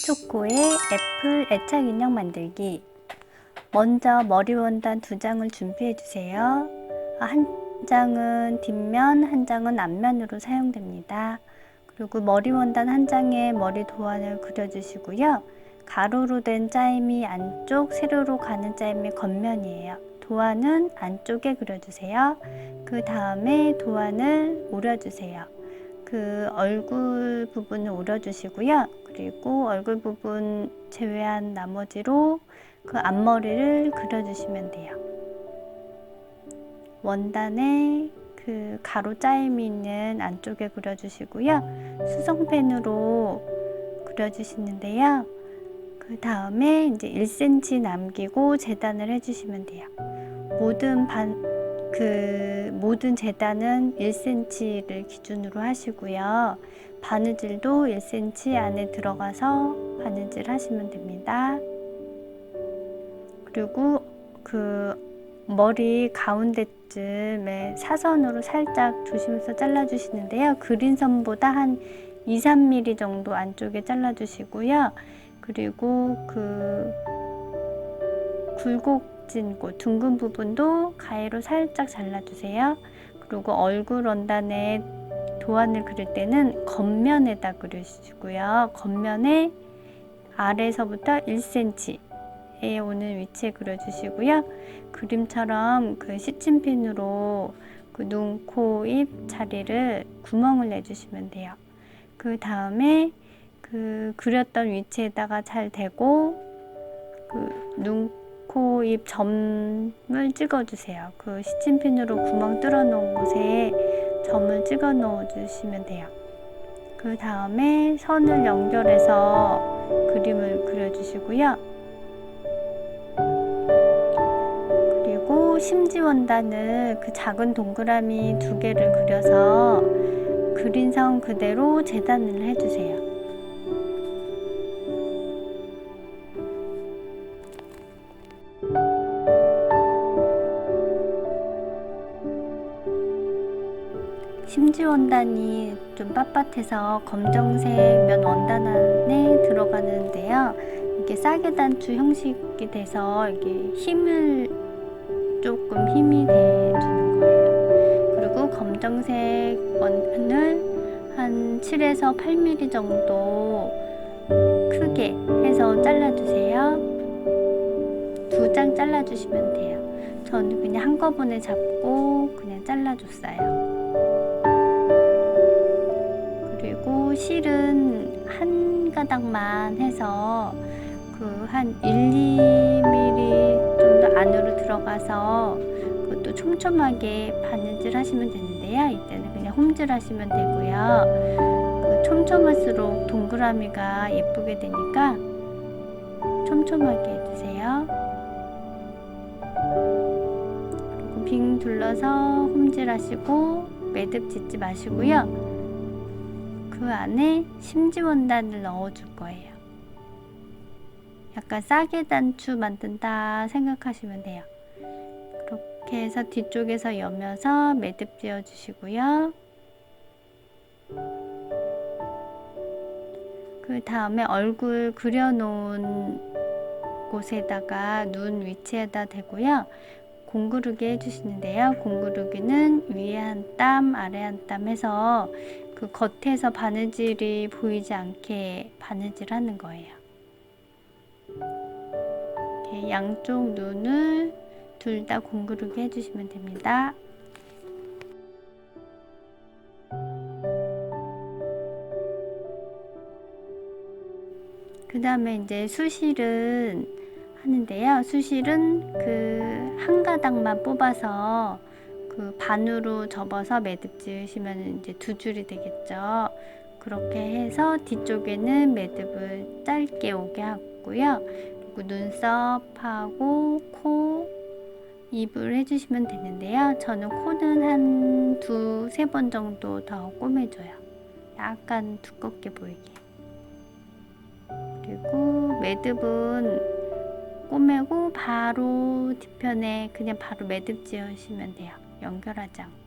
초코의 애플 애착 인형 만들기. 먼저 머리 원단 2장을 준비해 주세요. 한 장은 뒷면, 한 장은 앞면으로 사용됩니다. 그리고 머리 원단 한 장에 머리 도안을 그려주시고요. 가로로 된 짜임이 안쪽, 세로로 가는 짜임이 겉면이에요. 도안은 안쪽에 그려주세요. 그 다음에 도안을 오려주세요. 그 얼굴 부분을 오려주시고요. 그리고 얼굴 부분 제외한 나머지로 그 앞머리를 그려주시면 돼요. 원단에 그 가로 짜임이 있는 안쪽에 그려주시고요. 수성펜으로 그려주시는데요. 그 다음에 이제 1cm 남기고 재단을 해주시면 돼요. 모든 재단은 1cm를 기준으로 하시고요. 바느질도 1cm 안에 들어가서 바느질 하시면 됩니다. 그리고 그 머리 가운데쯤에 사선으로 살짝 조심해서 잘라주시는데요. 그린 선보다 한 2-3mm 정도 안쪽에 잘라주시고요. 그리고 그 굴곡진 곳, 둥근 부분도 가위로 살짝 잘라주세요. 그리고 얼굴 원단에 도안을 그릴 때는 겉면에다 그려주시고요. 겉면에 아래서부터 1cm에 오는 위치에 그려주시고요. 그림처럼 그 시침핀으로 그 눈, 코, 입 자리를 구멍을 내주시면 돼요. 그 다음에 그 그렸던 위치에다가 잘 대고 그 눈, 코, 입 점을 찍어주세요. 그 시침핀으로 구멍 뚫어 놓은 곳에 점을 찍어 넣어 주시면 돼요. 그 다음에 선을 연결해서 그림을 그려주시고요. 그리고 심지 원단을 그 작은 동그라미 2개를 그려서 그린 선 그대로 재단을 해주세요. 심지 원단이 좀 빳빳해서 검정색 면 원단 안에 들어가는데요. 이게 싸게 단추 형식이 돼서 이게 조금 힘이 돼주는 거예요. 그리고 검정색 원단을 한 7에서 8mm 정도 크게 해서 잘라주세요. 2장 잘라주시면 돼요. 저는 그냥 한꺼번에 잡고 그냥 잘라줬어요. 그리고 실은 한 가닥만 해서 그 한 1-2mm 정도 안으로 들어가서 그것도 촘촘하게 바느질 하시면 되는데요. 이때는 그냥 홈질 하시면 되고요. 그 촘촘할수록 동그라미가 예쁘게 되니까 촘촘하게 해주세요. 그리고 빙 둘러서 홈질 하시고 매듭 짓지 마시고요. 그 안에 심지 원단을 넣어 줄 거예요. 약간 싸게 단추 만든다 생각하시면 돼요. 그렇게 해서 뒤쪽에서 여며서 매듭 지어 주시고요. 그 다음에 얼굴 그려놓은 곳에다가 눈 위치에다 대고요. 공구르기 해주시는데요. 공구르기는 위에 한 땀, 아래 한 땀 해서 그 겉에서 바느질이 보이지 않게 바느질 하는 거예요. 이렇게 양쪽 눈을 둘 다 공구르기 해주시면 됩니다. 그 다음에 이제 수실은 하는데요. 수실은 그 한 가닥만 뽑아서 그 반으로 접어서 매듭 지으시면 이제 2줄이 되겠죠. 그렇게 해서 뒤쪽에는 매듭을 짧게 오게 하고요. 그리고 눈썹하고 코, 입을 해주시면 되는데요. 저는 코는 한 2-3번 정도 더 꼬매줘요. 약간 두껍게 보이게. 그리고 매듭은 꼬매고 바로 뒤편에 그냥 바로 매듭 지으시면 돼요. 연결하지 않고.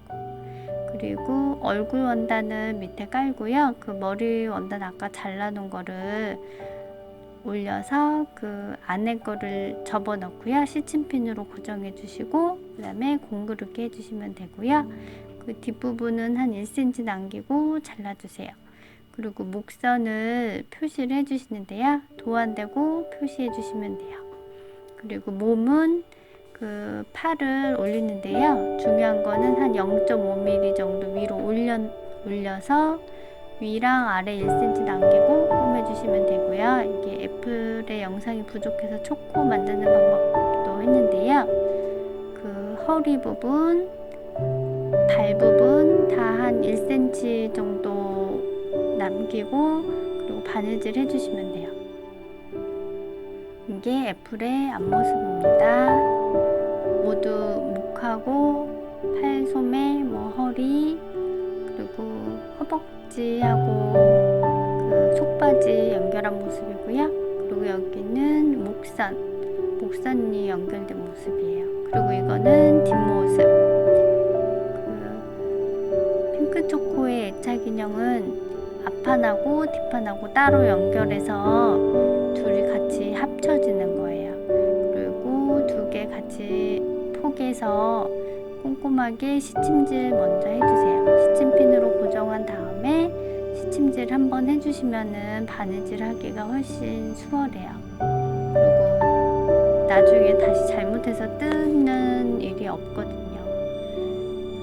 그리고 얼굴 원단을 밑에 깔고요. 그 머리 원단 아까 잘라놓은 거를 올려서 그 안에 거를 접어 넣고요. 시침핀으로 고정해 주시고 그 다음에 공구르기 해주시면 되고요. 그 뒷부분은 한 1cm 남기고 잘라주세요. 그리고 목선을 표시를 해주시는데요. 도안대고 표시해 주시면 돼요. 그리고 몸은 그 팔을 올리는데요. 중요한 거는 한 0.5mm 정도 위로 올려서 위랑 아래 1cm 남기고 꾸며주시면 되고요. 이게 애플의 영상이 부족해서 초코 만드는 방법도 했는데요. 그 허리 부분, 발 부분 다 한 1cm 정도 남기고 그리고 바느질 해주시면 돼요. 이게 애플의 앞모습입니다. 모두 목하고 팔, 소매, 허리 그리고 허벅지하고 그 속바지 연결한 모습이고요. 그리고 여기는 목선이 연결된 모습이에요. 그리고 이거는 뒷모습. 그 핑크 초코의 애착 인형은 앞판하고 뒷판하고 따로 연결해서 둘이 같이 합쳐지는 거예요. 그리고 두 개 같이 포개서 꼼꼼하게 시침질 먼저 해주세요. 시침핀으로 고정한 다음에 시침질 한번 해주시면은 바느질 하기가 훨씬 수월해요. 그리고 나중에 다시 잘못해서 뜯는 일이 없거든요.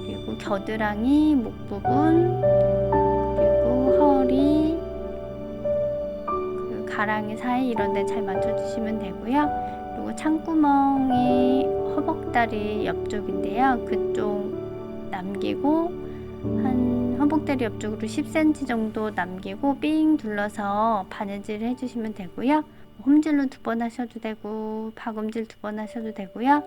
그리고 겨드랑이, 목 부분, 그리고 허리, 그 가랑이 사이 이런 데 잘 맞춰주시면 되고요. 그리고 창구멍이 허벅다리 옆쪽인데요. 그쪽 남기고 한 허벅다리 옆쪽으로 10cm 정도 남기고 삥 둘러서 바느질 해주시면 되고요. 홈질로 2번 하셔도 되고 박음질 2번 하셔도 되고요.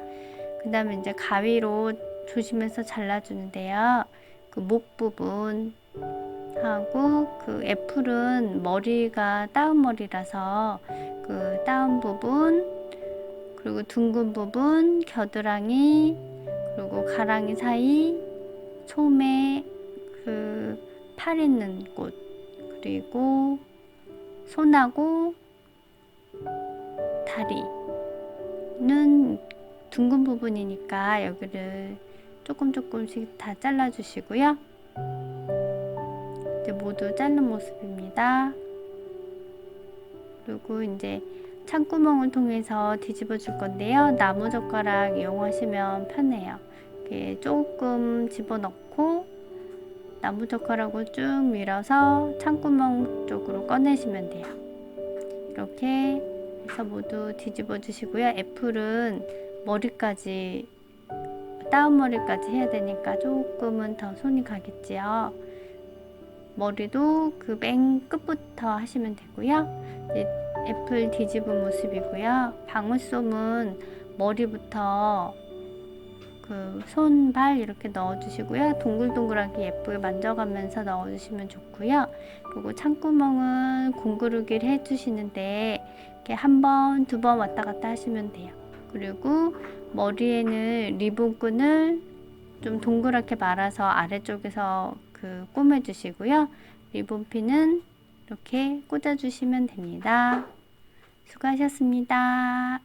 그 다음에 이제 가위로 조심해서 잘라주는데요. 그 목 부분 하고 그 애플은 머리가 다운 머리라서 그 다운 부분 그리고 둥근 부분, 겨드랑이, 그리고 가랑이 사이, 소매, 그 팔 있는 곳, 그리고 손하고 다리는 둥근 부분이니까 여기를 조금씩 다 잘라주시고요. 이제 모두 자른 모습입니다. 그리고 이제 창구멍을 통해서 뒤집어 줄 건데요. 나무젓가락 이용하시면 편해요. 이렇게 조금 집어넣고 나무젓가락으로 쭉 밀어서 창구멍 쪽으로 꺼내시면 돼요. 이렇게 해서 모두 뒤집어 주시고요. 애플은 머리까지 다운 머리까지 해야 되니까 조금은 더 손이 가겠지요. 머리도 그 맨 끝부터 하시면 되고요. 이제 애플 뒤집은 모습이고요. 방울솜은 머리부터 그 손, 발 이렇게 넣어주시고요. 동글동글하게 예쁘게 만져가면서 넣어주시면 좋고요. 그리고 창구멍은 공구르기를 해주시는데 이렇게 한 번, 2번 왔다 갔다 하시면 돼요. 그리고 머리에는 리본끈을 좀 동그랗게 말아서 아래쪽에서 그 꼬매주시고요. 리본핀은 이렇게 꽂아주시면 됩니다. 수고하셨습니다.